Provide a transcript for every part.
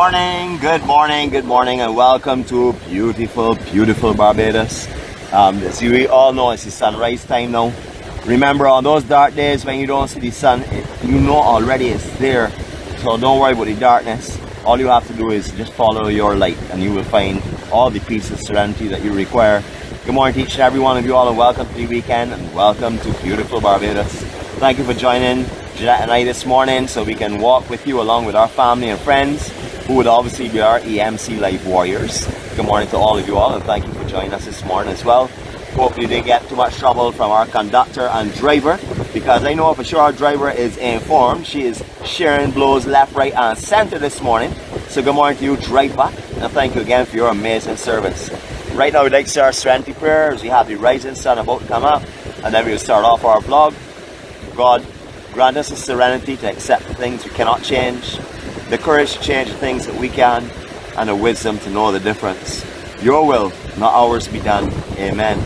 Good morning, and welcome to beautiful Barbados. As you all know, it's the sunrise time now. Remember, on those dark days when you don't see the sun, you know already it's there. So don't worry about the darkness. All you have to do is just follow your light, and you will find all the peace and serenity that you require. Good morning to each and every one of you all, and welcome to the weekend, and welcome to beautiful Barbados. Thank you for joining Jeanette and I this morning so we can walk with you along with our family and friends who would obviously be our EMC Life Warriors. Good morning to all of you all, and thank you for joining us this morning as well. Hopefully you didn't get too much trouble from our conductor and driver, because I know for sure our driver is informed. She is sharing blows left, right and center this morning. So good morning to you, driver, and thank you again for your amazing service. Right now we'd like to start our serenity prayer as we have the rising sun about to come up, and then we'll start off our vlog. God, grant us the serenity to accept the things we cannot change, the courage to change the things that we can, and the wisdom to know the difference. Your will, not ours, be done. Amen.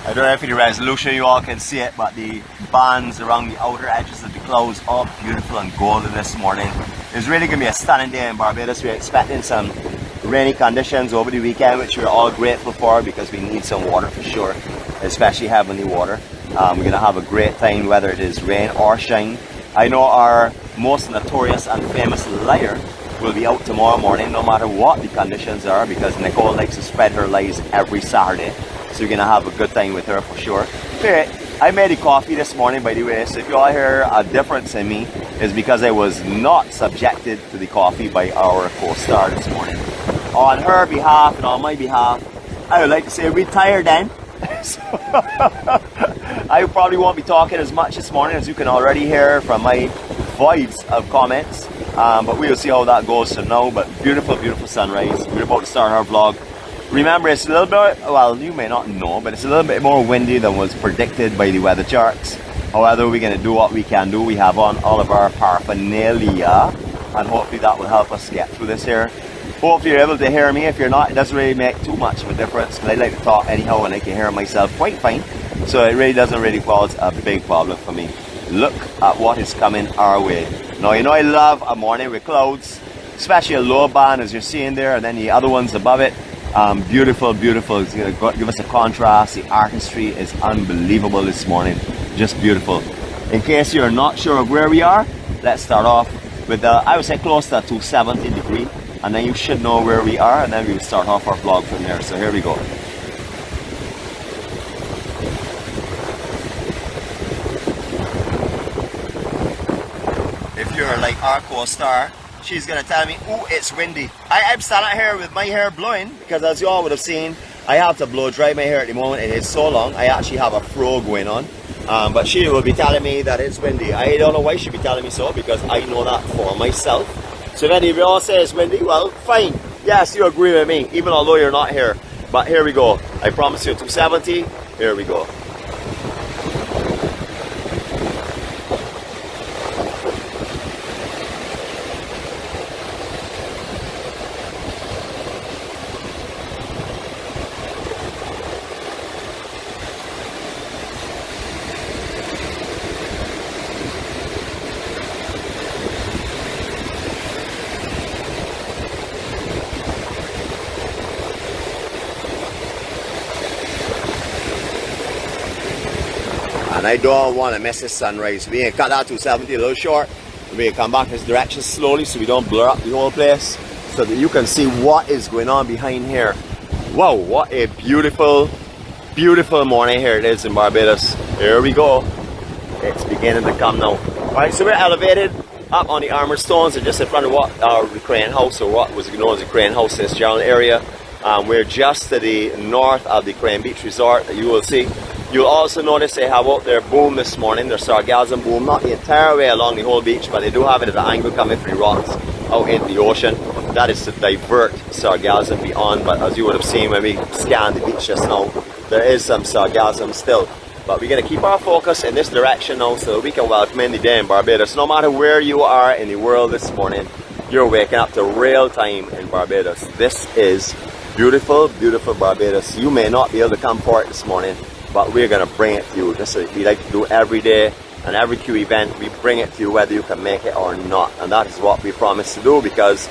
I don't know if in the resolution you all can see it, but the bands around the outer edges of the clouds are beautiful and golden this morning. It's really going to be a stunning day in Barbados. We're expecting some rainy conditions over the weekend, which we're all grateful for because we need some water for sure, especially heavenly water. We're going to have a great time whether it is rain or shine. I know our most notorious and famous liar will be out tomorrow morning no matter what the conditions are, because Nicole likes to spread her lies every Saturday. So you're going to have a good time with her for sure. Okay, I made a coffee this morning, by the way, so if you all hear a difference in me, it's because I was not subjected to the coffee by our co-star this morning. On her behalf and on my behalf, I would like to say retire then. I probably won't be talking as much this morning, as you can already hear from my voice of comments, but we'll see how that goes for now. But beautiful sunrise. We're about to start our vlog. Remember, it's a little bit, well, you may not know, but it's a little bit more windy than was predicted by the weather charts. However, we're going to do what we can do. We have on all of our paraphernalia, and hopefully that will help us get through this here. Hopefully you're able to hear me. If you're not, it doesn't really make too much of a difference, because I like to talk anyhow and I can hear myself quite fine. So it really doesn't really cause a big problem for me. Look at what is coming our way. Now, you know I love a morning with clouds, especially a low band as you're seeing there, and then the other ones above it. Beautiful. It's going to give us a contrast. The artistry is unbelievable this morning. Just beautiful. In case you're not sure of where we are, let's start off with I would say close to 270 degrees, and then you should know where we are, and then we will start off our vlog from there. So here we go. If you're like our co-star, she's gonna tell me, oh, it's windy. I'm standing here with my hair blowing, because as you all would have seen, I have to blow dry my hair at the moment. It is so long. I actually have a fro going on. But she will be telling me that it's windy. I don't know why she'll be telling me so, because I know that for myself. So if any of you all say it's windy, well, fine. Yes, you agree with me, even although you're not here. But here we go. I promise you 270. Here we go. And I don't want to miss this sunrise. We can cut that 270 a little short. We can come back this direction slowly so we don't blur up the whole place. so that you can see what is going on behind here. Wow, what a beautiful, beautiful morning here it is in Barbados. Here we go. It's beginning to come now. Alright, so we're elevated up on the armored stones and just in front of what the Crane House, or what was known as the Crane House in this general area. We're just to the north of the Crane Beach Resort that you will see. You'll also notice they have out their boom this morning, their sargassum boom, not the entire way along the whole beach, but they do have it at an angle coming from the rocks out into the ocean. That is to divert sargassum beyond, but as you would have seen when we scanned the beach just now, there is some sargassum still. But we're going to keep our focus in this direction now so that we can welcome in the day in Barbados. No matter where you are in the world this morning, you're waking up to real time in Barbados. This is beautiful, beautiful Barbados. You may not be able to come for it this morning, but we're going to bring it to you. This is what we like to do every day, and every Q event we bring it to you whether you can make it or not. And that is what we promise to do, because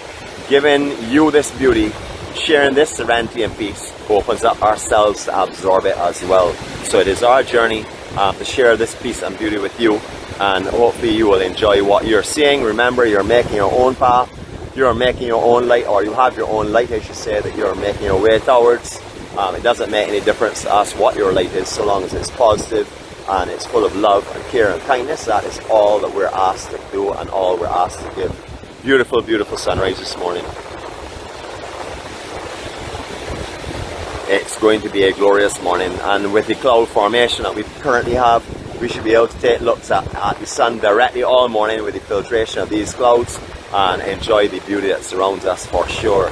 giving you this beauty, sharing this serenity and peace, opens up ourselves to absorb it as well. So it is our journey to share this peace and beauty with you, and hopefully you will enjoy what you're seeing. Remember, you're making your own path, you're making your own light, or you have your own light, I should say, that you're making your way towards. It doesn't make any difference to us what your light is, so long as it's positive and it's full of love and care and kindness. That is all that we're asked to do and all we're asked to give. Beautiful, beautiful sunrise this morning. It's going to be a glorious morning, and with the cloud formation that we currently have, we should be able to take looks at the sun directly all morning with the filtration of these clouds and enjoy the beauty that surrounds us for sure.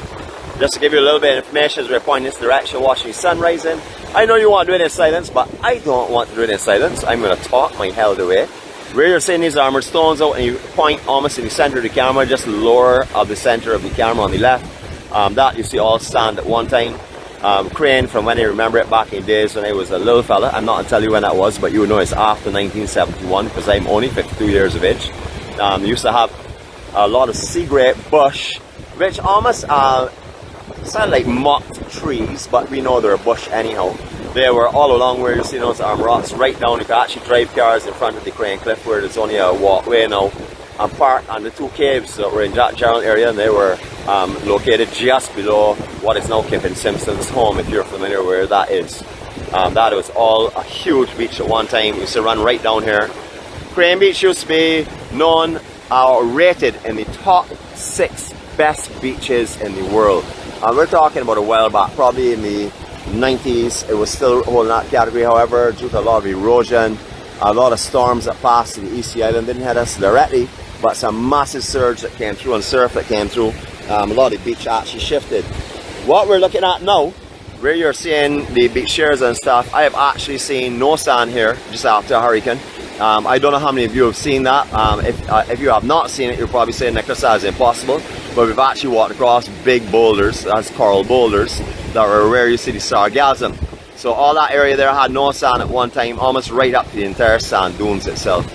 Just to give you a little bit of information as we're pointing this direction, watching the sun rising. I know you want to do it in silence, but I don't want to do it in silence. I'm going to talk my hell away. Where you're seeing these armored stones out, and you point almost in the center of the camera, just lower of the center of the camera on the left. That you see all stand at one time. Crane, from when I remember it back in days when I was a little fella, I'm not going to tell you when that was, but you would know it's after 1971 because I'm only 52 years of age. Used to have a lot of sea grape bush, which almost sound like mocked trees, but we know they're a bush anyhow. They were all along where you see those rocks, right down. You can actually drive cars in front of the Crane Cliff where there's only a walkway now, and park on the two caves that were in that general area, and they were located just below what is now Kip and Simpson's home, if you're familiar where that is. That was all a huge beach at one time. We used to run right down here. Crane Beach used to be known or rated in the top 6 best beaches in the world. And we're talking about a while back, probably in the 90s. It was still holding that category, however, due to a lot of erosion, a lot of storms that passed to the East Sea Island didn't hit us directly, but some massive surge that came through and surf that came through. A lot of the beach actually shifted. What we're looking at now, where you're seeing the beach chairs and stuff, I have actually seen no sand here just after a hurricane. I don't know how many of you have seen that. If you have not seen it, you're probably saying, Nicholas, that is impossible. But we've actually walked across big boulders, that's coral boulders, that were where you see the sargassum. So all that area there had no sand at one time, almost right up to the entire sand dunes itself.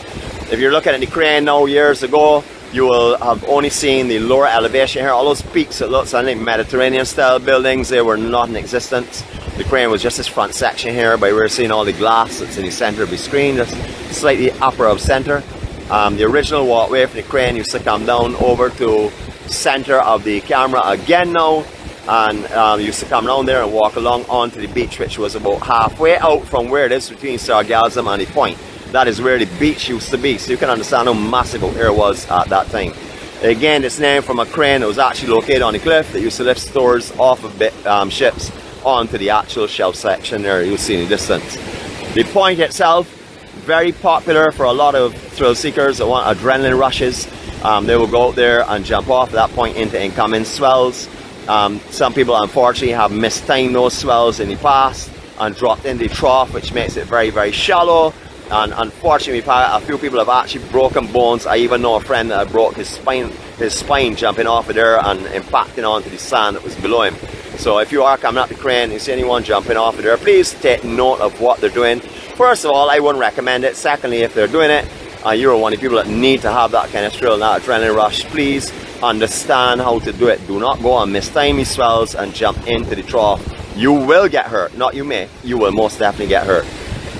If you're looking at the Crane now, years ago, you will have only seen the lower elevation here. All those peaks that look like Mediterranean style buildings, they were not in existence. The Crane was just this front section here, by where we're seeing all the glass that's in the center of the screen, just slightly upper of center. The original walkway from the Crane used to come down over to center of the camera again now, and used to come down there and walk along onto the beach, which was about halfway out from where it is between sargassum and the point. That is where the beach used to be, so you can understand how massive out here was at that time. Again, it's named from a crane that was actually located on the cliff that used to lift stores off of ships onto the actual shelf section there you see in the distance. The point itself, very popular for a lot of thrill seekers that want adrenaline rushes. They will go out there and jump off at that point into incoming swells. Some people unfortunately have mistimed those swells in the past and dropped in the trough, which makes it very, very shallow. And unfortunately, a few people have actually broken bones. I even know a friend that broke his spine jumping off of there and impacting onto the sand that was below him. So if you are coming up the Crane and you see anyone jumping off of there, please take note of what they're doing. First of all, I wouldn't recommend it. Secondly, if they're doing it, you're one of the people that need to have that kind of thrill and that adrenaline rush, please understand how to do it. Do not go on mistime swells and jump into the trough. You will get hurt. Not you may. You will most definitely get hurt.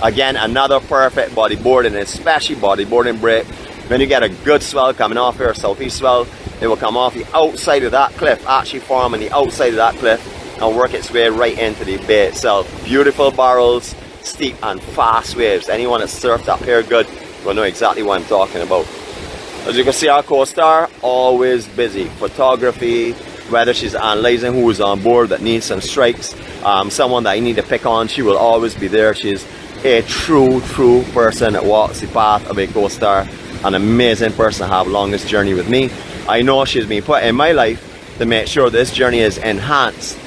Again, another perfect bodyboarding, especially bodyboarding break. when you get a good swell coming off here, southeast swell, it will come off the outside of that cliff, actually form on the outside of that cliff and work its way right into the bay itself. Beautiful barrels, steep and fast waves. Anyone that's surfed up here good will know exactly what I'm talking about. As you can see, our co-star always busy. Photography, whether she's analyzing who is on board that needs some strikes, someone that I need to pick on, she will always be there. She's a true person that walks the path of a co-star, an amazing person to have along this journey with me. I know she's been put in my life to make sure this journey is enhanced,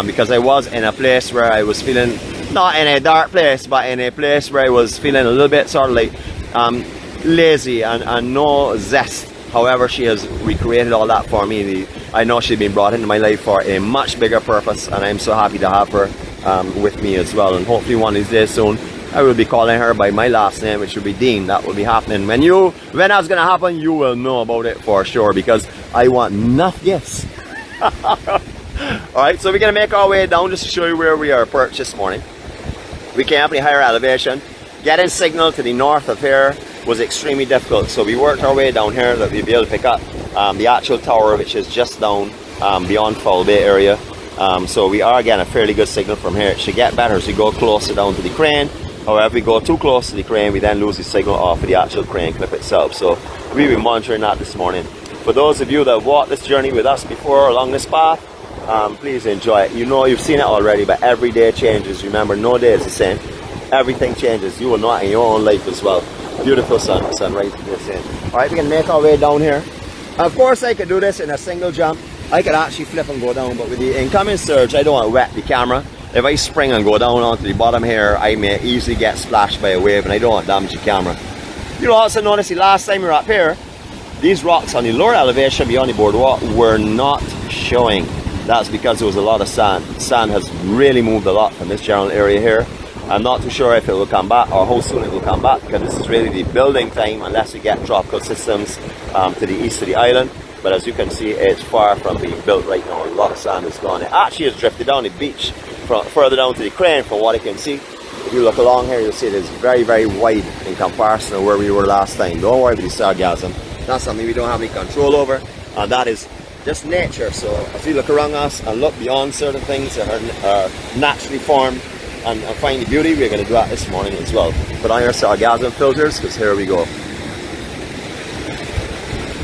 because I was in a place where I was feeling, not in a dark place, but in a place where I was feeling a little bit sort of like lazy and no zest. However, she has recreated all that for me. I know she's been brought into my life for a much bigger purpose, and I'm so happy to have her with me as well. And hopefully one of these days soon, I will be calling her by my last name, which will be Dean. That will be happening. When that's going to happen, you will know about it for sure, because I want nothing. Yes. Alright, so we're going to make our way down just to show you where we are perched this morning. We came up in a higher elevation. Getting signal to the north of here was extremely difficult, so we worked our way down here that we'd be able to pick up the actual tower, which is just down beyond Foul Bay area. So we are getting a fairly good signal from here. It should get better as we go closer down to the crane. However, if we go too close to the crane, we then lose the signal off of the actual crane clip itself. So we'll be monitoring that this morning. For those of you that walked this journey with us before along this path, please enjoy it. You know, you've seen it already, but every day changes. Remember, no day is the same. Everything changes. You will know it in your own life as well. Beautiful sunrise this in. Alright, we can make our way down here. Of course, I could do this in a single jump. I could actually flip and go down, but with the incoming surge, I don't want to wet the camera. If I spring and go down onto the bottom here, I may easily get splashed by a wave, and I don't want to damage the camera. You'll also notice the last time we were up here, these rocks on the lower elevation beyond the boardwalk were not showing. That's because there was a lot of sand. Sand has really moved a lot from this general area here. I'm not too sure if it will come back or how soon it will come back, because this is really the building time unless we get tropical systems to the east of the island. But as you can see, it's far from being built right now. A lot of sand is gone. It actually has drifted down the beach further down to the crane from what I can see. If you look along here, you'll see it is very wide in comparison to where we were last time. Don't worry about the sargassum. That's something we don't have any control over, and that is just nature. So as we look around us and look beyond certain things that are naturally formed and find the beauty, we're going to do that this morning as well. Put on your sargassum filters, because here we go.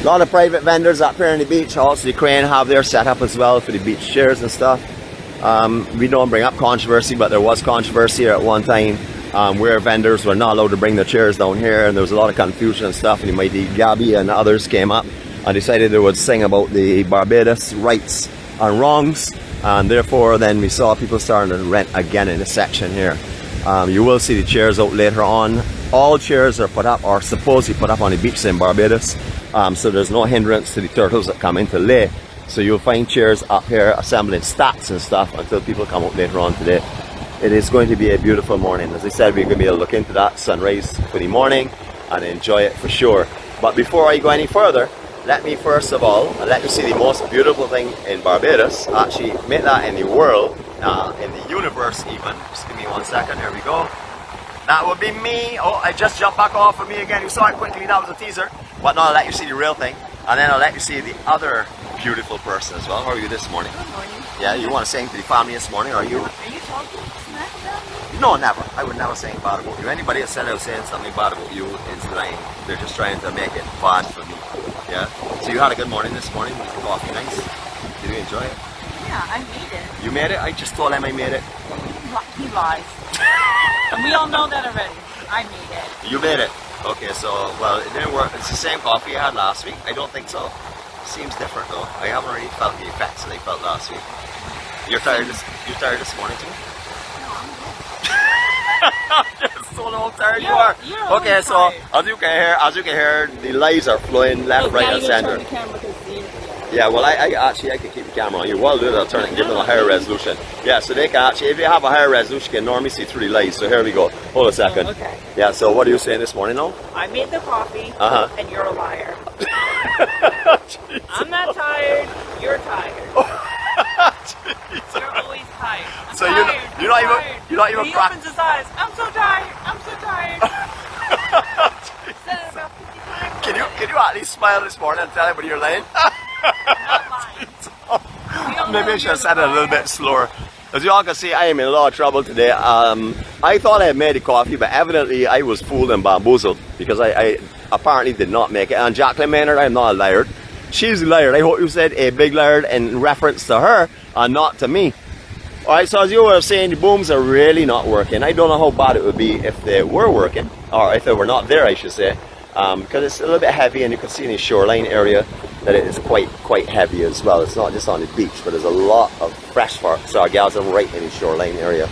A lot of private vendors up here on the beach. Also the crane have their setup as well for the beach chairs and stuff. We don't bring up controversy, but there was controversy here at one time where vendors were not allowed to bring their chairs down here, and there was a lot of confusion and stuff, and the mighty Gabby and others came up and decided they would sing about the Barbados rights and wrongs, and therefore then we saw people starting to rent again in this section here. You will see the chairs out later on. All chairs are put up, or supposedly put up, on the beach in Barbados, so there's no hindrance to the turtles that come into lay. So you'll find chairs up here assembling stats and stuff until people come out later on today. It is going to be a beautiful morning. As I said, we're going to be able to look into that sunrise for the morning and enjoy it for sure. But before I go any further, let me first of all let you see the most beautiful thing in Barbados. Actually, make that in the world, in the universe even. Just give me 1 second. Here we go. That would be me. Oh, I just jumped back off of me again. You saw it quickly. That was a teaser. But now I'll let you see the real thing, and then I'll let you see the other beautiful person as well. How are you this morning? Good morning. Yeah, you want to sing to the family this morning, are you? Are you talking smack about me? No, never. I would never sing bad about you. Anybody that said I was saying something bad about you is lying. They're just trying to make it bad for me. Yeah? So you had a good morning this morning? Was the coffee nice? Did you enjoy it? Yeah, I made it. You made it? I just told him I made it. He lies. And we all know that already. I made it. You made it? Okay, so, well, it didn't work. It's the same coffee I had last week. I don't think so. Seems different though. I haven't really felt the effects that I felt last week. You're tired this morning too? Just so how tired you are. Okay, so as you can hear, the lights are flowing left, right, and center. Yeah, well, I can keep the camera on you. Well, I'll turn it and give them a higher resolution. Yeah, so they can actually, if you have a higher resolution, you can normally see through the lights. So here we go. Hold a second. Okay. Yeah, so what are you saying this morning now? I made the coffee, and you're a liar. I'm not tired. You're tired. You're always tired. I'm so tired. you're not even He opens his eyes. I'm so tired. I'm so tired. Said it about 50 times. least smile this morning and tell everybody you're lying? Not lying. Maybe I should have said it a little bit slower. As you all can see, I am in a lot of trouble today. I thought I had made the coffee, but evidently I was fooled and bamboozled because I apparently did not make it. And Jacqueline Maynard, I'm not a liar. She's a liar. I hope you said a big liar in reference to her and not to me. Alright, so as you were saying, the booms are really not working. I don't know how bad it would be if they were working, or if they were not there, I should say. Because it's a little bit heavy, and you can see in the shoreline area that it is quite heavy as well. It's not just on the beach, but there's a lot of fresh sargassum right in the shoreline area.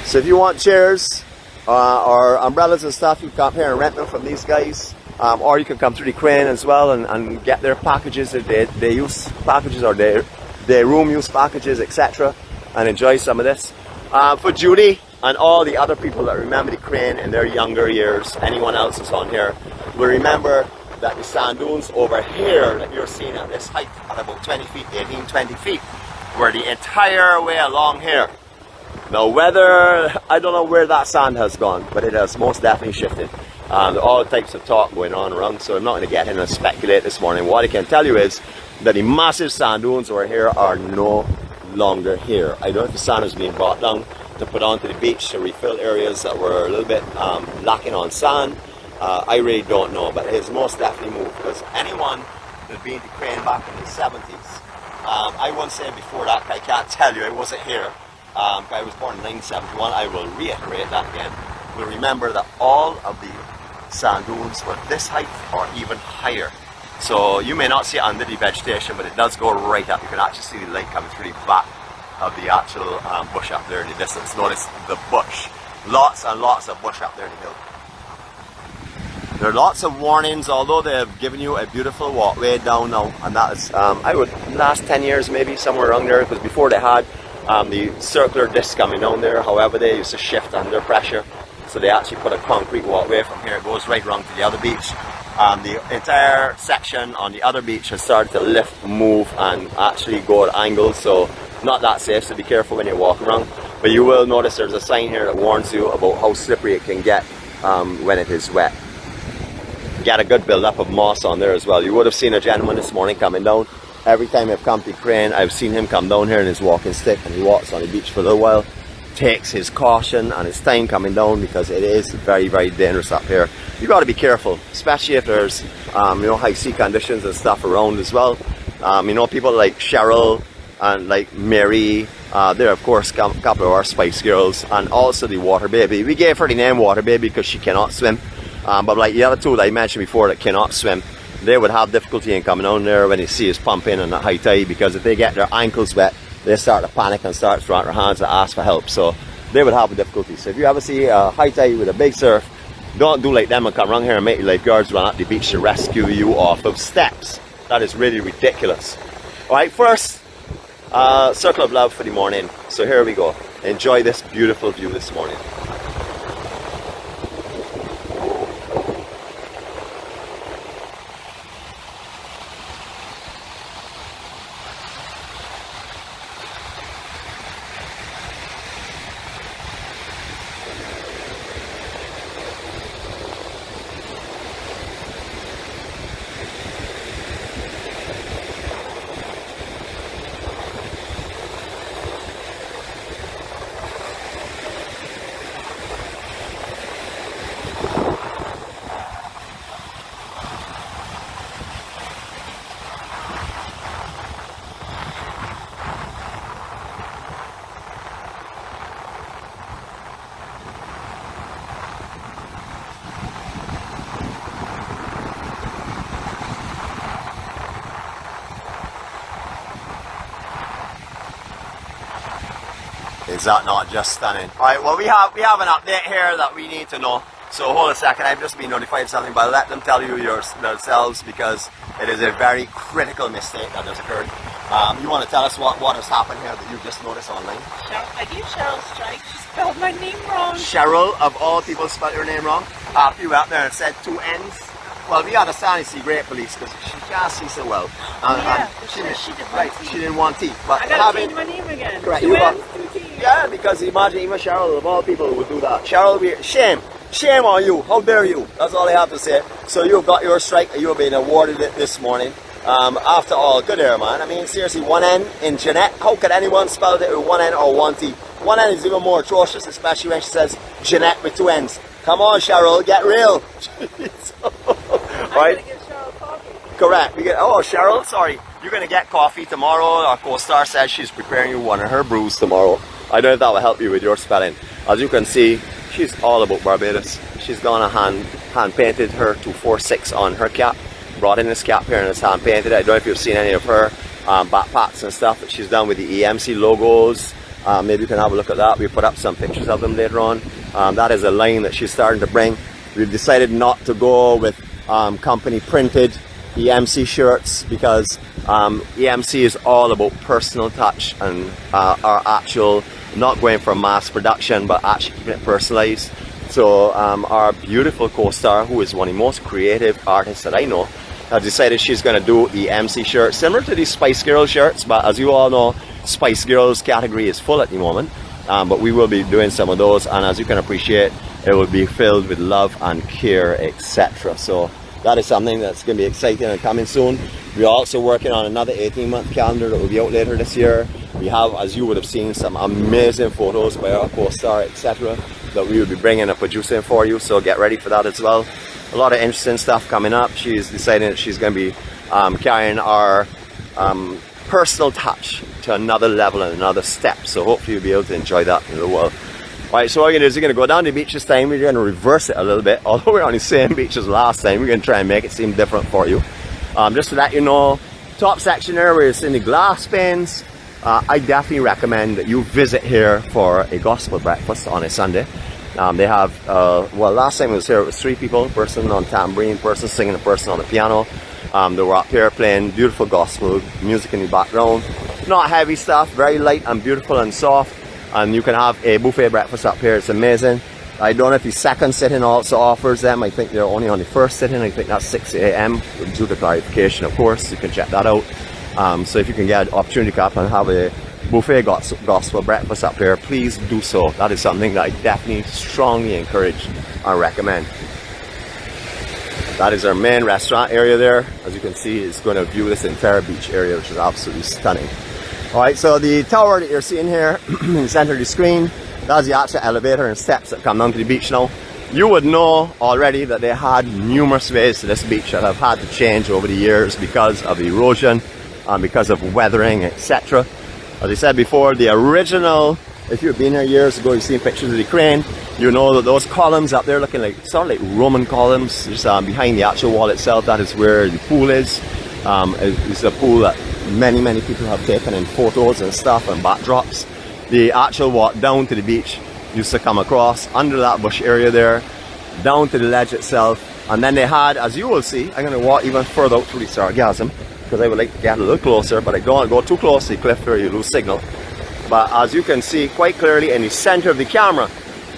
So if you want chairs or umbrellas and stuff, you can come here and rent them from these guys. Or you can come through the crane as well and get their packages, their use packages, or their room use packages, etc., and enjoy some of this. For Judy and all the other people that remember the crane in their younger years, anyone else who's on here will remember that the sand dunes over here that you're seeing at this height at about 20 feet, 18, 20 feet, were the entire way along here. Now whether, I don't know where that sand has gone, but it has most definitely shifted. There are all types of talk going on around, so I'm not going to get in and speculate this morning. What I can tell you is that the massive sand dunes over here are no longer here. I don't know if the sand is being brought down to put onto the beach to refill areas that were a little bit lacking on sand. I really don't know, but it has most definitely moved, because anyone that been to crane back in the 70s, I won't say before that, I can't tell you, I wasn't here. I was born in 1971, I will reiterate that again. We'll remember that all of the sand dunes were this height or even higher. So you may not see it under the vegetation, but it does go right up. You can actually see the light coming through the back of the actual bush up there in the distance. Notice the bush. Lots and lots of bush up there in the hill. There are lots of warnings, although they have given you a beautiful walkway down now, and that is, I would, last 10 years maybe, somewhere around there, because before they had the circular disc coming down there. However, they used to shift under pressure. So they actually put a concrete walkway from here. It goes right around to the other beach. The entire section on the other beach has started to lift, move, and actually go at angles. So not that safe, so be careful when you walk around. But you will notice there's a sign here that warns you about how slippery it can get when it is wet. Get a good build-up of moss on there as well. You would have seen a gentleman this morning coming down. Every time I've come to crane, I've seen him come down here in his walking stick, and he walks on the beach for a little while. Takes his caution and his time coming down, because it is very dangerous up here. You got to be careful, especially if there's high sea conditions and stuff around as well. People like Cheryl and like Mary, they're of course a couple of our Spice Girls, and also the Water Baby. We gave her the name Water Baby because she cannot swim, but like the other two that I mentioned before that cannot swim, they would have difficulty in coming down there when they see us pumping and at high tide, because if they get their ankles wet, they start to panic and start throwing their hands to ask for help. So they would have a difficulty. So if you ever see a high tide with a big surf, don't do like them and come around here and make your lifeguards run at the beach to rescue you off of steps. That is really ridiculous. Alright, first, circle of love for the morning. So here we go. Enjoy this beautiful view this morning. Is that not just stunning? Alright, well we have an update here that we need to know. So hold a second, I've just been notified of something, but let them tell you yourselves, because it is a very critical mistake that has occurred. You want to tell us what has happened here that you've just noticed online? I gave Cheryl a strike. She spelled my name wrong. Cheryl, of all people, spelled your name wrong? After you went up there and said 2 N's? Well, we understand it's the great police because she can't see so well. She didn't want teeth. But I gotta change my name again. Correct. 2 N's, 2 T's. Yeah, because imagine even Cheryl, of all people, who would do that. Cheryl, shame. Shame on you. How dare you? That's all I have to say. So you've got your strike. You've been awarded it this morning. After all, good air, man. I mean, seriously, one N in Jeanette. How could anyone spell it with one N or one T? One N is even more atrocious, especially when she says Jeanette with two N's. Come on, Cheryl, get real. Right? Correct. Oh, Cheryl, sorry. You're going to get coffee tomorrow. Our co-star says she's preparing you one of her brews tomorrow. I don't know if that will help you with your spelling. As you can see, she's all about Barbados. She's gone and hand painted her 246 on her cap. Brought in this cap here and it's hand painted. I don't know if you've seen any of her backpacks and stuff that she's done with the EMC logos. Maybe you can have a look at that. We put up some pictures of them later on. That is a line that she's starting to bring. We've decided not to go with company printed EMC shirts because EMC is all about personal touch and our actual, not going for mass production, but actually keeping it personalized. So our beautiful co-star, who is one of the most creative artists that I know, has decided she's going to do EMC shirts, similar to these Spice Girls shirts, but as you all know, Spice Girls category is full at the moment. But we will be doing some of those, and as you can appreciate, it will be filled with love and care, etc. So that is something that's going to be exciting and coming soon. We're also working on another 18-month calendar that will be out later this year. We have, as you would have seen, some amazing photos by our co-star, etc. that we will be bringing and producing for you, so get ready for that as well. A lot of interesting stuff coming up. She's deciding that she's going to be carrying our personal touch to another level and another step, so hopefully you'll be able to enjoy that in the world. Alright, so what we're going to do is we're going to go down the beach this time. We're going to reverse it a little bit. Although we're on the same beach as last time, we're going to try and make it seem different for you. Just to let you know, top section there where you're seeing the glass panes, I definitely recommend that you visit here for a gospel breakfast on a Sunday. They have, well, last time I was here, it was 3 people, a person on tambourine, person singing, a person on the piano. They were up here playing beautiful gospel music in the background. Not heavy stuff, very light and beautiful and soft. And you can have a buffet breakfast up here. It's amazing. I don't know if the second sitting also offers them. I think they're only on the first sitting. I think that's 6 a.m. due to clarification, of course. You can check that out. So if you can get an opportunity to come up and have a buffet gospel breakfast up here, please do so. That is something that I definitely strongly encourage and recommend. That is our main restaurant area there. As you can see, it's going to view this entire beach area, which is absolutely stunning. Alright, so the tower that you're seeing here in the center of the screen, that's the actual elevator and steps that come down to the beach now. You would know already that they had numerous ways to this beach that have had to change over the years because of erosion and because of weathering, etc. As I said before, the original, if you've been here years ago, you've seen pictures of the crane, you know that those columns up there looking like, sort of like Roman columns, just behind the actual wall itself, that is where the pool is. It's a pool that many people have taken in photos and stuff and backdrops. The actual walk down to the beach used to come across under that bush area there, down to the ledge itself, and then they had, as you will see, I'm going to walk even further out through the sargassum because I would like to get a little closer, but I don't want to go too close to the cliff where you lose signal. But as you can see quite clearly in the center of the camera,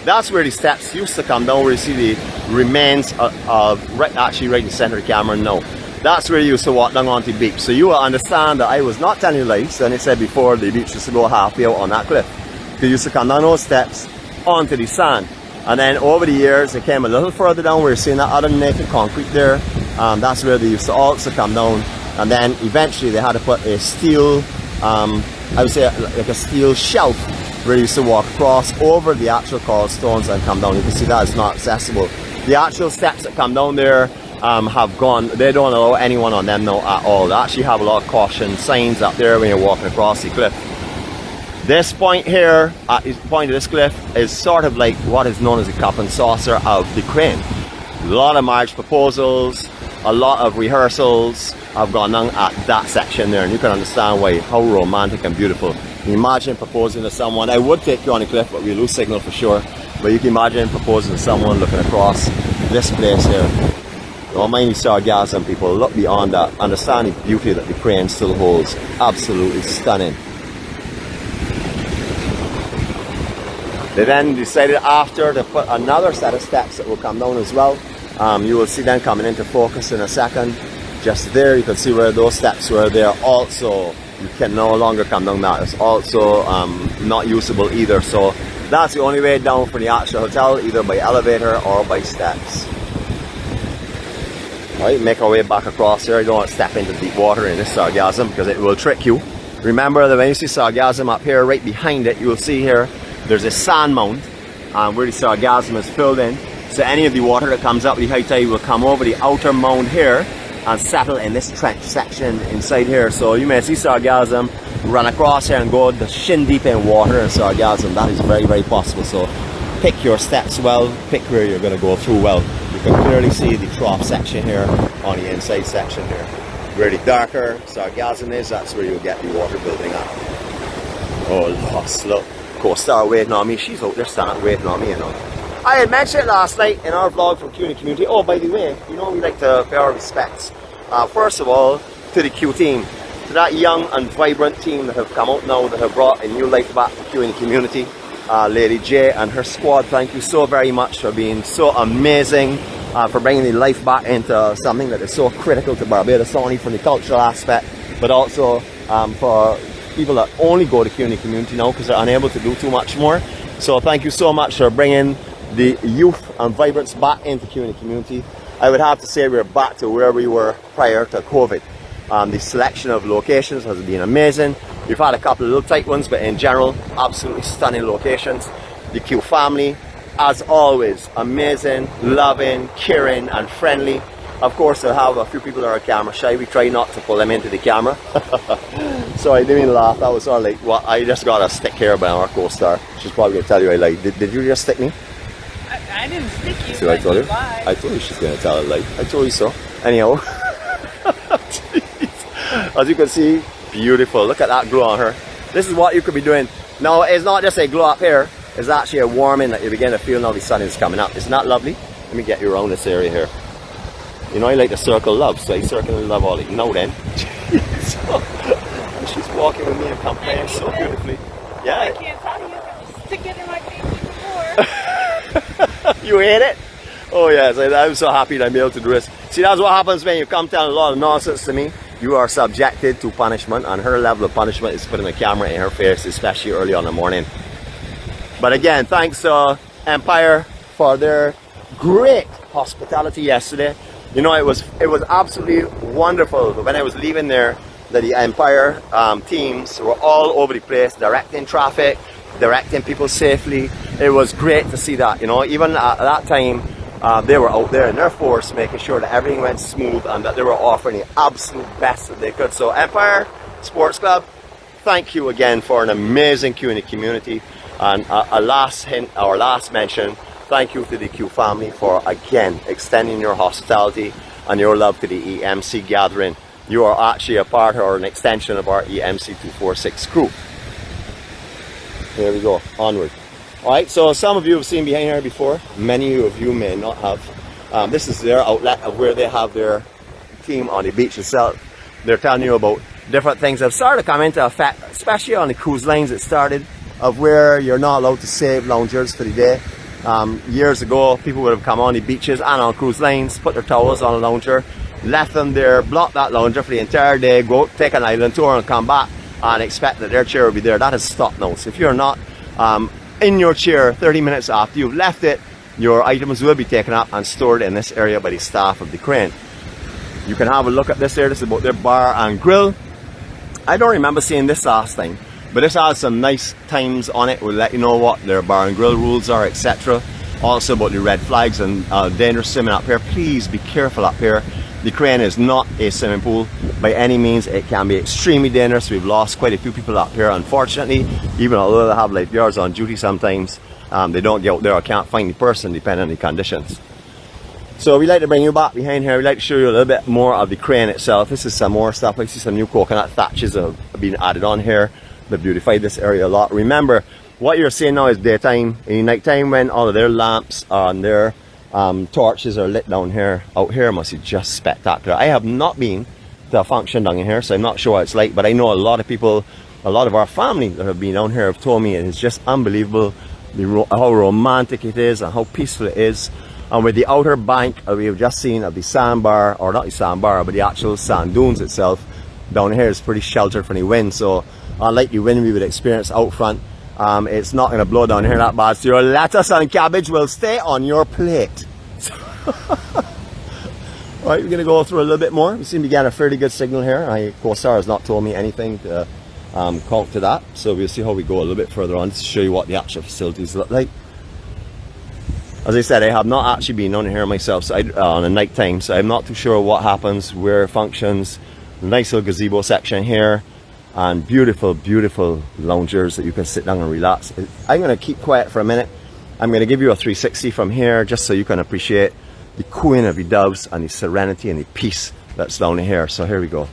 that's where the steps used to come down, where you see the remains of actually right in the center of the camera now. That's where you used to walk down onto the beach. So you will understand that I was not telling you lies when I said before the beach used to go halfway out on that cliff. You used to come down those steps onto the sand. And then over the years, it came a little further down where you're seeing that other naked concrete there. That's where they used to also come down. And then eventually they had to put a steel, I would say like a steel shelf where you used to walk across over the actual coral stones and come down. You can see that it's not accessible. The actual steps that come down there have gone. They don't allow anyone on them now at all. They actually have a lot of caution signs up there when you're walking across the cliff. This point here, at the point of this cliff, is sort of like what is known as the cup and saucer of the crane. A lot of marriage proposals, a lot of rehearsals have gone on at that section there, and you can understand why, how romantic and beautiful. Imagine proposing to someone. I would take you on the cliff, but we lose signal for sure. But you can imagine proposing to someone looking across this place here. Don't mind the sargassum, people. Look beyond that. Understand the beauty that the crane still holds. Absolutely stunning. They then decided after to put another set of steps that will come down as well. You will see them coming into focus in a second. Just there, you can see where those steps were there. Also, you can no longer come down that. It's also not usable either. So That's the only way down from the actual hotel, either by elevator or by steps. Alright, make our way back across here. You don't want to step into deep water in this sargassum because it will trick you. Remember that when you see sargassum up here, right behind it, you will see here, there's a sand mound where the sargassum is filled in. So any of the water that comes up with the high tide will come over the outer mound here and settle in this trench section inside here. So you may see sargassum run across here and go the shin deep in water in sargassum. That is very, very possible. So pick your steps well, pick where you're going to go through well. You can clearly see the trough section here on the inside section here. Where the darker sargassum is, that's where you'll get the water building up. Oh, look, co-star waiting on me. She's out there standing waiting on me, you know. I had mentioned it last night in our vlog from 𝐶𝐶 Community. Oh, by the way, you know we like to pay our respects. First of all, to the Q team, to that young and vibrant team that have come out now, that have brought a new life back to 𝐶𝐶 Community. Lady J and her squad, thank you so very much for being so amazing, for bringing the life back into something that is so critical to Barbados, not only from the cultural aspect, but also for people that only go to 𝐶𝐶 Community now because they're unable to do too much more. So thank you so much for bringing the youth and vibrance back into 𝐶𝐶 Community. I would have to say we're back to where we were prior to COVID. The selection of locations has been amazing. We've had a couple of little tight ones, but in general, absolutely stunning locations. The Q family, as always, amazing, loving, caring, and friendly. Of course, I have a few people that are camera shy. We try not to pull them into the camera. So I didn't even laugh. That was all like, well, I just got a stick here by our co-star. She's probably going to tell you I lied. Did you just stick me? I didn't stick you. See what I told you? I told you she's going to tell a lie. I told you so. Anyhow. As you can see, beautiful. Look at that glow on her. This is what you could be doing. Now, it's not just a glow up here. It's actually a warming that you begin to feel now the sun is coming up. Isn't that lovely? Let me get you around this area here. You know, I like to circle love, so I circle love all it. Now then. She's walking with me and company so beautifully. Yeah. I can't tell you. I stick it in my face before. You hate it? Oh yes, I'm so happy that I'm able to do this. See, that's what happens when you come telling a lot of nonsense to me. You are subjected to punishment, and her level of punishment is putting a camera in her face, especially early on in the morning. But again, thanks to Empire for their great hospitality yesterday. You know, it was absolutely wonderful. When I was leaving there, that the Empire teams were all over the place, directing traffic, directing people safely. It was great to see that. You know, even at that time, they were out there in their force, making sure that everything went smooth and that they were offering the absolute best that they could. So Empire Sports Club, thank you again for an amazing 𝐶𝐶 Community. And a last hint, our last mention, thank you to the Q family for again extending your hospitality and your love to the EMC gathering. You are actually a part or an extension of our EMC-246 crew. Here we go, onward. Alright, so some of you have seen behind here before, many of you may not have. This is their outlet of where they have their team on the beach itself. They're telling you about different things that have started to come into effect, especially on the cruise lines. It started of where you're not allowed to save loungers for the day. Years ago, people would have come on the beaches and on cruise lines, put their towels on a lounger, left them there, block that lounger for the entire day, go take an island tour and come back and expect that their chair will be there. That has stopped now. So if you're not in your chair 30 minutes after you've left it, your items will be taken up and stored in this area by the staff of the crane. You can have a look at this here. This is about their bar and grill. I don't remember seeing this last time, but this has some nice times on it. We'll let you know what their bar and grill rules are, etc. Also about the red flags and dangerous swimming up here. Please be careful up here. The crane is not a swimming pool by any means. It can be extremely dangerous. We've lost quite a few people up here, unfortunately. Even although they have lifeguards on duty sometimes, they don't get out there or can't find the person depending on the conditions. So we like to bring you back behind here. We like to show you a little bit more of the crane itself. This is some more stuff. I see some new coconut thatches that have been added on here that beautified this area a lot. Remember, what you're seeing now is daytime. In nighttime, when all of their lamps and their torches are lit down here, out here must be just spectacular. I have not been to a function down here, so I'm not sure what it's like, but I know a lot of people, a lot of our family that have been down here have told me it is just unbelievable how romantic it is and how peaceful it is. And with the outer bank we have just seen of the sandbar, or not the sandbar, but the actual sand dunes itself, down here is pretty sheltered from the wind. So unlike the wind we would experience out front, it's not going to blow down here that bad. So your lettuce and cabbage will stay on your plate. Alright, we're going to go through a little bit more. We seem to get a fairly good signal here. 𝗃𝗧 has not told me anything to to that. So we'll see how we go a little bit further on to show you what the actual facilities look like. As I said, I have not actually been on here myself so on a night time, so I'm not too sure what happens, where it functions. Nice little gazebo section here, and beautiful, beautiful loungers that you can sit down and relax. I'm going to keep quiet for a minute. I'm going to give you a 360 from here, just so you can appreciate the cooing of the doves and the serenity and the peace that's down here. So here we go.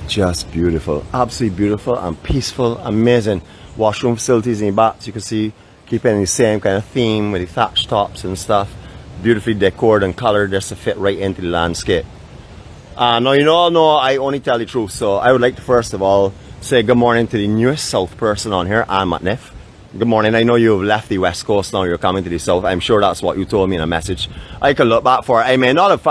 Just beautiful, absolutely beautiful and peaceful, amazing washroom facilities in the back. So you can see, keeping the same kind of theme with the thatch tops and stuff, beautifully decorated and colored just to fit right into the landscape. Now you all know I only tell the truth, so I would like to first of all say good morning to the newest South person on here, Anne McNiff. Good morning. I know you've left the West Coast, now you're coming to the South. I'm sure that's what you told me in a message. I can look back for it. I may not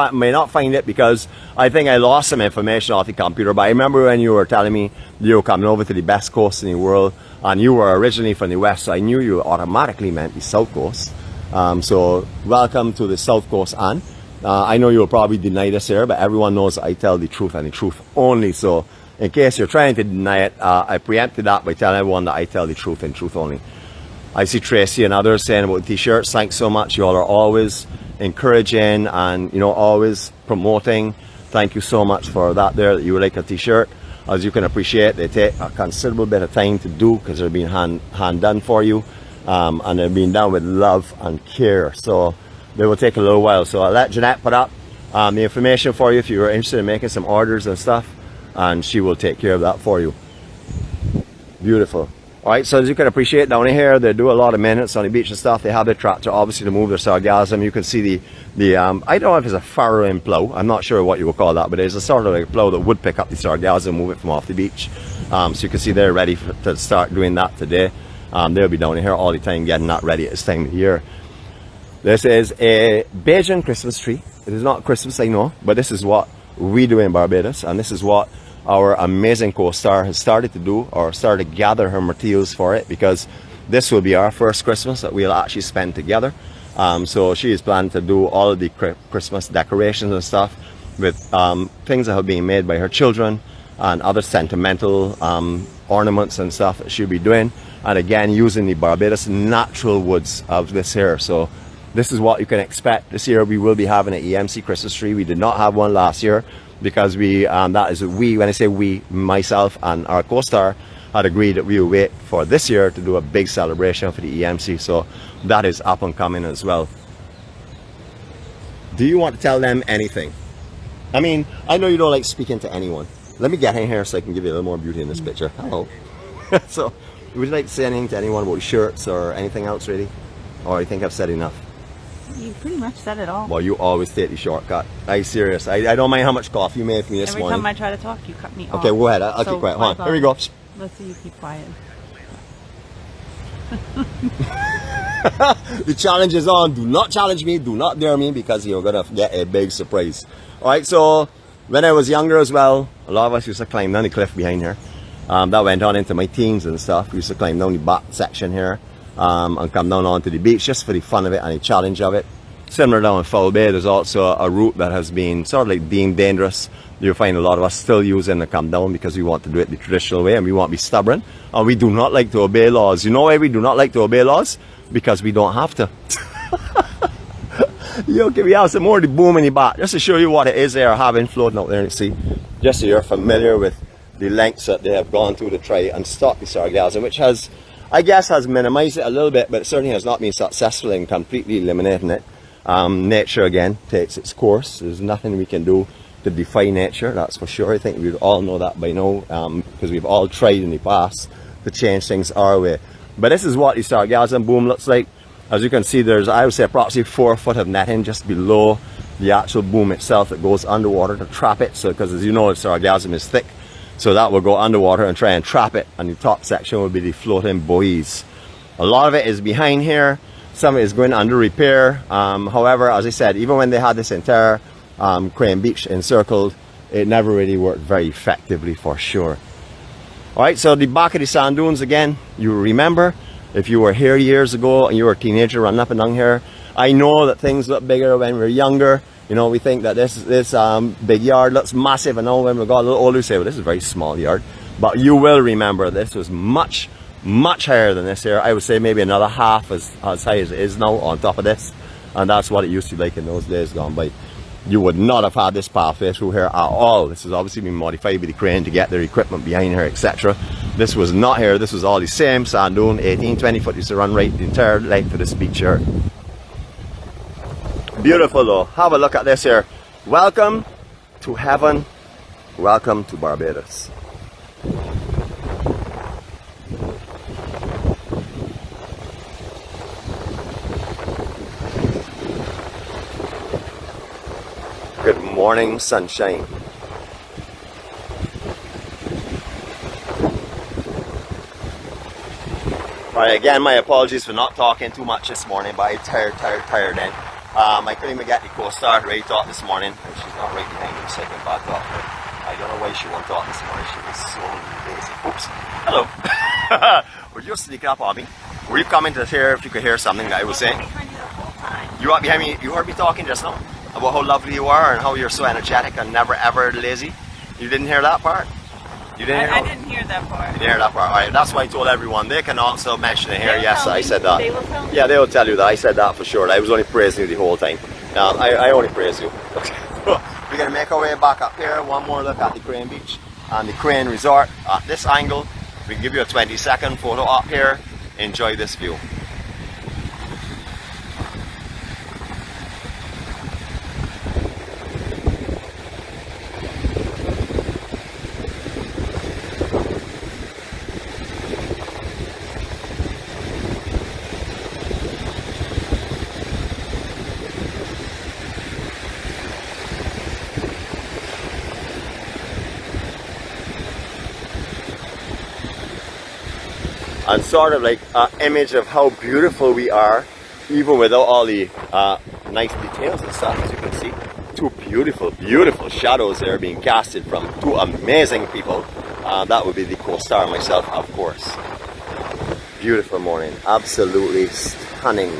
find it because I think I lost some information off the computer, but I remember when you were telling me you were coming over to the best coast in the world, and you were originally from the West, so I knew you automatically meant the South Coast. So welcome to the South Coast, Anne. I know you'll probably deny this here, but everyone knows I tell the truth and the truth only. So in case you're trying to deny it, I preempted that by telling everyone that I tell the truth and truth only. I see Tracy and others saying about t-shirts. Thanks so much. You all are always encouraging and, you know, always promoting. Thank you so much for that there, that you would like a t-shirt. As you can appreciate, they take a considerable bit of time to do because they're being hand done for you, and they're being done with love and care. So they will take a little while. So I'll let Jeanette put up the information for you if you're interested in making some orders and stuff, and she will take care of that for you. Beautiful. Alright, so as you can appreciate down here, they do a lot of maintenance on the beach and stuff. They have their tractor obviously to move their sargassum. You can see the I don't know if it's a furrowing plow. I'm not sure what you would call that, but it's a sort of like a plow that would pick up the sargassum and move it from off the beach. So you can see they're ready to start doing that today. They'll be down here all the time getting that ready at this time of year. This is a Bajan Christmas tree. It is not Christmas, I know, but this is what we do in Barbados, and this is what our amazing co-star has started to do, or started to gather her materials for it, because this will be our first Christmas that we'll actually spend together. So she is planning to do all of the Christmas decorations and stuff with things that have been made by her children and other sentimental ornaments and stuff that she'll be doing, and again using the Barbados natural woods of this here. So this is what you can expect. This year we will be having an EMC Christmas tree. We did not have one last year because when I say we, myself and our co-star had agreed that we will wait for this year to do a big celebration for the EMC. So that is up and coming as well. Do you want to tell them anything? I mean, I know you don't like speaking to anyone. Let me get in here so I can give you a little more beauty in this picture. Hello. So would you like to say anything to anyone about shirts or anything else really? Or you think I've said enough? You pretty much said it all. Well, you always take the shortcut. I'm serious. I don't mind how much coffee you made for me this morning. Every time I try to talk, you cut me off. Okay, go ahead. I'll keep quiet. Hold on. Here we go. Let's see you keep quiet. The challenge is on. Do not challenge me. Do not dare me, because you're going to get a big surprise. Alright, so when I was younger as well, a lot of us used to climb down the cliff behind here. That went on into my teens and stuff. We used to climb down the back section here. And come down onto the beach just for the fun of it and the challenge of it. Similar down in Foul Bay, there's also a route that has been sort of like deemed dangerous. You'll find a lot of us still using to come down because we want to do it the traditional way and we want to be stubborn. And we do not like to obey laws. You know why we do not like to obey laws? Because we don't have to. Okay, we have some more of the boom in the back. Just to show you what it is they are having floating out there. And see, just so you're familiar with the lengths that they have gone through to try and stop the sargassum, which has, I guess, has minimized it a little bit, but it certainly has not been successful in completely eliminating it. Nature again takes its course. There's nothing we can do to defy nature, that's for sure. I think we all know that by now, because we've all tried in the past to change things our way. But this is what the sargassum boom looks like. As you can see, there's, I would say, approximately 4 foot of netting just below the actual boom itself that goes underwater to trap it. So, because as you know, the sargassum is thick, so that will go underwater and try and trap it, and the top section will be the floating buoys. A lot of it is behind here. Some of it is going under repair. However, as I said, even when they had this entire Crane Beach encircled, it never really worked very effectively, for sure. Alright, so the back of the sand dunes again, you remember, if you were here years ago and you were a teenager running up and down here, I know that things look bigger when we were younger. You know, we think that this big yard looks massive, and now when we got a little older we say, well, this is a very small yard. But you will remember this was much higher than this here. I would say maybe another half as high as it is now on top of this, and that's what it used to be like in those days gone by. You would not have had this pathway through here at all. This has obviously been modified by the crane to get their equipment behind here, etc. This was not here. This was all the same sand dune. 18-20 foot used to run right the entire length of this beach here. Beautiful though. Have a look at this here. Welcome to heaven. Welcome to Barbados. Good morning, sunshine. Alright, again, my apologies for not talking too much this morning, but I'm tired then. I couldn't even get the co-star ready to talk this morning, and she's not right behind me, so I can back up. I don't know why she won't talk this morning. She was so lazy. Oops. Hello. Were you sneaking up on me? Were you coming to hear if you could hear something that I was saying? You are behind me. You heard me talking just now about how lovely you are and how you're so energetic and never ever lazy. You didn't hear that part? You didn't hear I didn't hear that part. You didn't hear that part. Alright, that's why I told everyone. They can also mention it here. Yes, I said that. They will tell me. Yeah, they will tell you that. I said that for sure. I was only praising you the whole time. I only praise you. Okay. We're going to make our way back up here. One more look at the Crane Beach and the Crane Resort at this angle. We can give you a 20-second photo up here. Enjoy this view. And sort of like an image of how beautiful we are, even without all the nice details and stuff. As you can see, two beautiful shadows there being casted from two amazing people. That would be the co-star and myself, of course. Beautiful morning, absolutely stunning.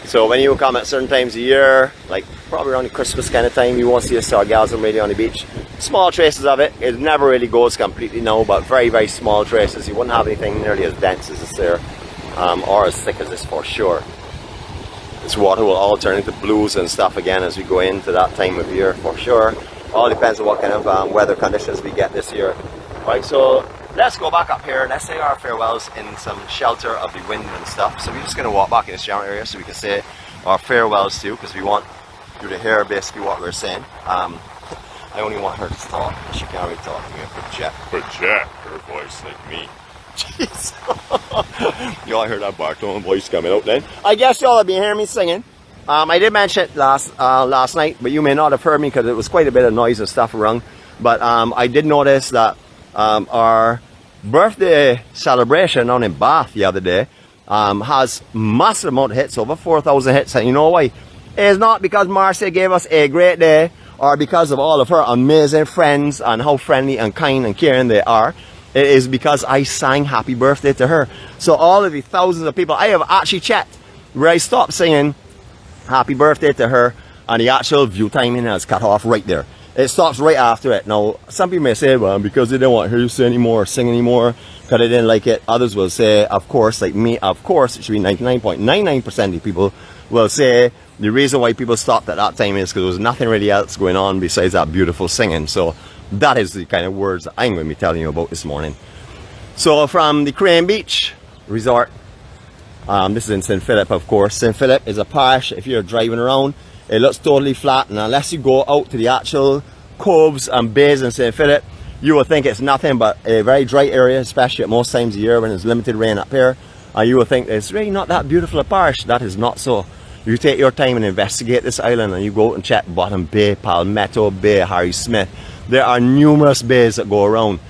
So when you come at certain times of year, like probably around the Christmas kind of time, you won't see a sargassum really on the beach. Small traces of it. It never really goes completely now, but very small traces. You wouldn't have anything nearly as dense as this there, or as thick as this for sure. This water will all turn into blues and stuff again as we go into that time of year for sure. All depends on what kind of weather conditions we get this year. Right, so let's go back up here. Let's say our farewells in some shelter of the wind and stuff. So we're just going to walk back in this general area so we can say our farewells too, because we want you to hear basically what we're saying. I only want her to talk. She can't really talk to me. Project her voice like me. Jeez. Y'all heard that baritone voice coming out then. I guess y'all have been hearing me singing. I did mention it last night, but you may not have heard me because it was quite a bit of noise and stuff around. But I did notice that our birthday celebration down in Bath the other day has massive amount of hits, over 4,000 hits. And you know why? It's not because Marcia gave us a great day, or because of all of her amazing friends and how friendly and kind and caring they are. It is because I sang happy birthday to her. So all of the thousands of people, I have actually checked where I stopped singing happy birthday to her, and the actual view timing is cut off right there. It stops right after it. Now, some people may say, well, because they didn't want to hear you say anymore or sing anymore, because they didn't like it. Others will say, of course, like me, of course, it should be 99.99% of people will say the reason why people stopped at that time is because there was nothing really else going on besides that beautiful singing. So that is the kind of words that I'm going to be telling you about this morning. So from the Crane Beach Resort, this is in St. Philip, of course. St. Philip is a parish. If you're driving around, it looks totally flat, and unless you go out to the actual coves and bays in St. Philip, you will think it's nothing but a very dry area, especially at most times of year when there's limited rain up here, and you will think it's really not that beautiful a parish. That is not so. You take your time and investigate this island, and you go out and check Bottom Bay, Palmetto Bay, Harry Smith. There are numerous bays that go around.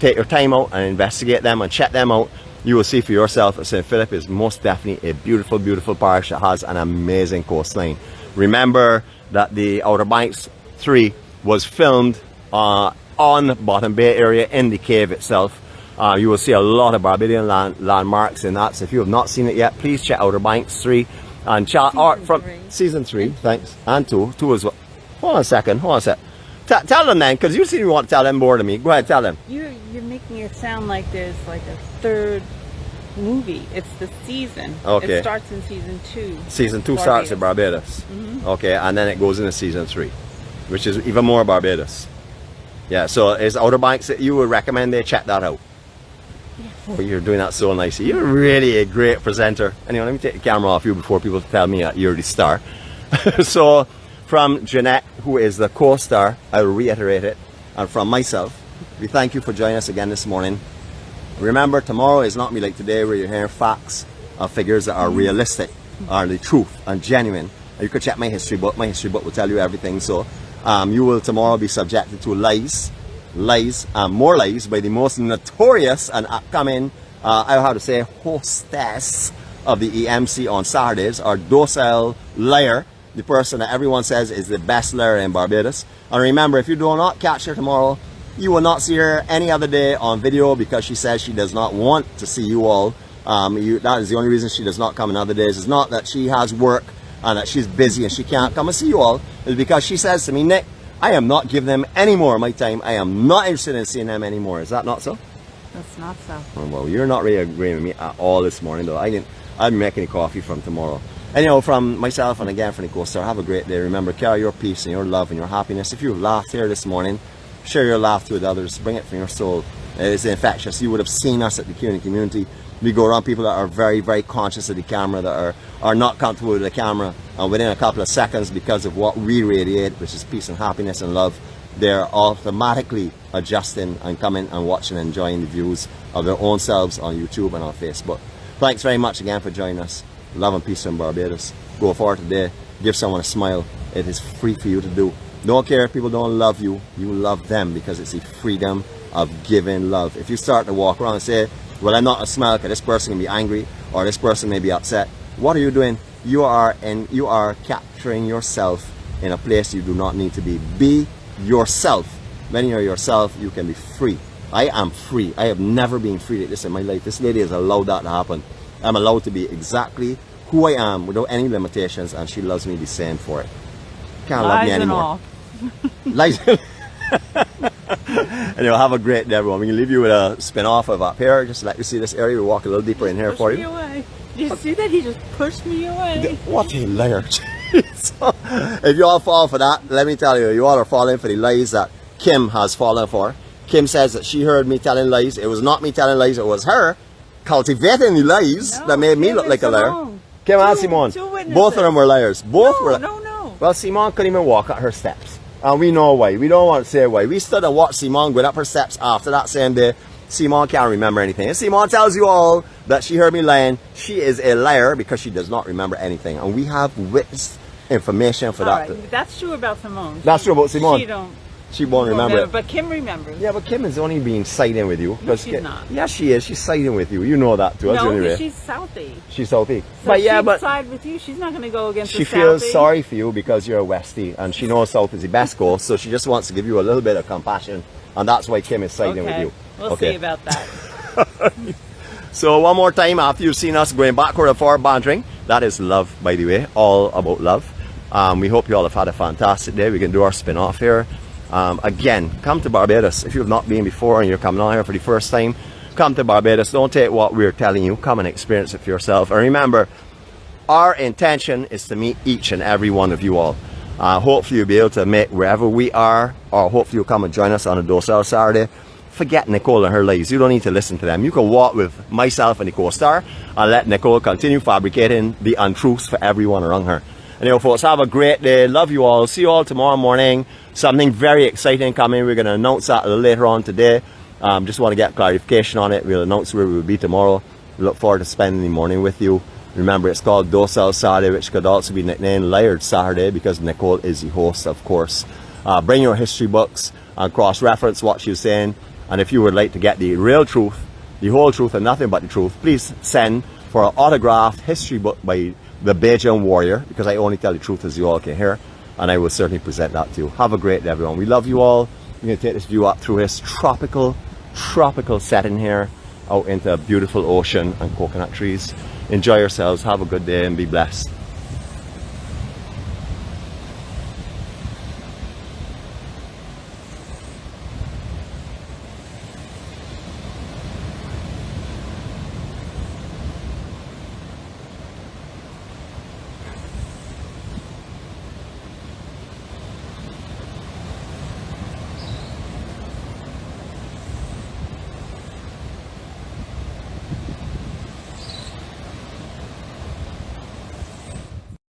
Take your time out and investigate them and check them out. You will see for yourself that St. Philip is most definitely a beautiful, beautiful parish that has an amazing coastline. Remember that the Outer Banks 3 was filmed on Bottom Bay area in the cave itself. You will see a lot of Barbadian landmarks in that. So if you have not seen it yet, please check Outer Banks 3 and season 3. Thanks. And 2 as well. Hold on a second. Tell them then, because you seem to want to tell them more than me. Go ahead, tell them. You're making it sound like there's like a third movie. It's the season. Okay. It starts in season 2. Season 2 starts at Barbados. Okay, and then it goes into season 3, which is even more Barbados. Yeah, so is Outer Banks that you would recommend they check that out? Yes. Oh, you're doing that so nicely. You're really a great presenter. Anyway, let me take the camera off you before people tell me that you're the star. So from Jeanette, who is the co-star, I'll reiterate it, and from myself, we thank you for joining us again this morning. Remember, tomorrow is not me like today, where you're hearing facts or figures that are realistic, are the truth and genuine. You could check my history book. My history book will tell you everything. So you will tomorrow be subjected to lies, and more lies by the most notorious and upcoming, I'll have to say, hostess of the EMC on Saturdays, our docile liar, the person that everyone says is the best liar in Barbados. And remember, if you do not catch her tomorrow, you will not see her any other day on video, because she says she does not want to see you all. That is the only reason she does not come in other days. It's not that she has work and that she's busy and she can't come and see you all. It's because she says to me, Nick, I am not giving them any more of my time. I am not interested in seeing them anymore. Is that not so? That's not so. Oh, well, you're not really agreeing with me at all this morning, though. I didn't make any coffee from tomorrow. Anyhow, from myself and again from the co-star, have a great day. Remember, carry your peace and your love and your happiness. If you laughed here this morning, share your laughter with others. Bring it from your soul. It is infectious. You would have seen us at the 𝐞𝐭𝐴 community. We go around people that are very, very conscious of the camera, that are not comfortable with the camera, and within a couple of seconds, because of what we radiate, which is peace and happiness and love, they're automatically adjusting and coming and watching and enjoying the views of their own selves on YouTube and on Facebook. Thanks very much again for joining us. Love and peace from Barbados. Go forward today. Give someone a smile. It is free for you to do. Don't care if people don't love you. You love them, because it's the freedom of giving love. If you start to walk around and say, well, I'm not a smile because this person can be angry or this person may be upset, what are you doing? You are capturing yourself in a place you do not need to be. Be yourself. When you're yourself, you can be free. I am free. I have never been free like this in my life. This lady has allowed that to happen. I'm allowed to be exactly who I am without any limitations, and she loves me the same for it. Can't love me anymore. Lies. And you'll have a great day, everyone. We can leave you with a spin off of up here, just to let you see this area. We'll walk a little deeper in here for you. Away. Did you see that? He just pushed me away. What a liar. If you all fall for that, let me tell you, you all are falling for the lies that Kim has fallen for. Kim says that she heard me telling lies. It was not me telling lies, it was her cultivating the lies that made me look like a liar. Kim and Simone, both of them were liars. Both were. No. Well, Simone couldn't even walk up her steps. And we know why. We don't want to say why. We stood and watched Simone go up her steps after that same day. Simone can't remember anything. And Simone tells you all that she heard me lying. She is a liar because she does not remember anything. And we have witness information for that. Right. That's true about Simone. That's true about Simone. She won't remember it. But Kim remembers. Yeah, but Kim is only being siding with you. No, she's not. Yeah, she is. She's siding with you. You know that too. No, because she's Southie. She's Southie. So but yeah, but side with you. She's not going to go against she the feels Southie. sorry for you because you're a Westie, and she knows South is the best coast, so she just wants to give you a little bit of compassion, and that's why Kim is siding with you. We'll see about that. So one more time, after you've seen us going backward and forward bantering, That is love, by the way, all about love. We hope you all have had a fantastic day. We can do our spin-off here. Again, come to Barbados. If you have not been before and you're coming on here for the first time, come to Barbados. Don't take what we're telling you. Come and experience it for yourself. And remember, our intention is to meet each and every one of you all. Hopefully you'll be able to meet wherever we are, or hopefully you'll come and join us on a 𝗳𝗟𝗘 Saturday. Forget Nicole and her lies. You don't need to listen to them. You can walk with myself and the co-star and let Nicole continue fabricating the untruths for everyone around her. Anyway, folks, have a great day. Love you all. See you all tomorrow morning. Something very exciting coming. We're going to announce that a little later on today. Just want to get clarification on it. We'll announce where we will be tomorrow. We look forward to spending the morning with you. Remember, it's called 𝗳𝗟𝗘 which could also be nicknamed 𝗍𝗷𝗘 Saturday because Nicole is the host, of course. Bring your history books and cross-reference what she's saying. And if you would like to get the real truth, the whole truth and nothing but the truth, please send for an autographed history book by the Bajan warrior, because I only tell the truth as you all can hear, and I will certainly present that to you. Have a great day, everyone. We love you all. We're going to take this view up through this tropical setting here out into a beautiful ocean and coconut trees. Enjoy yourselves. Have a good day and be blessed.